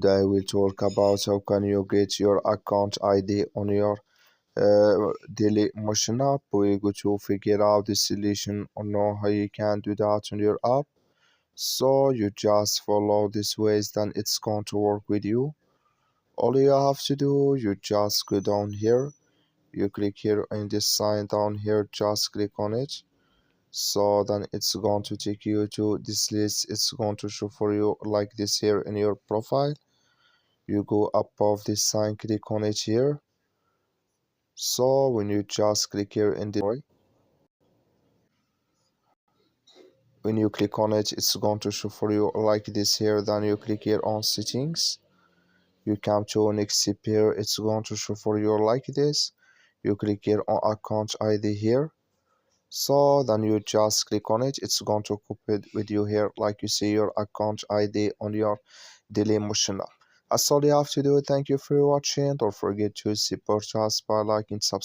Today we'll talk about how can you get your account ID on your Dailymotion app. We're going to figure out the solution or know how you can do that on your app. So you just follow this ways, then it's going to work with you. All you have to do, you just go down here. You click here in this sign down here, just click on it. So then it's going to take you to this list. It's going to show for you like this here in your profile. You go above this sign, click on it here. So when you just click here in the when you click on it, it's going to show for you like this here. Then you click here on settings. You come to next step here. It's going to show for you like this. You click here on account ID here. So then you just click on it. It's going to copy it with you here, like you see your account ID on your Dailymotion app. That's all you have to do. Thank you for watching. Don't forget to support us by liking, subscribe.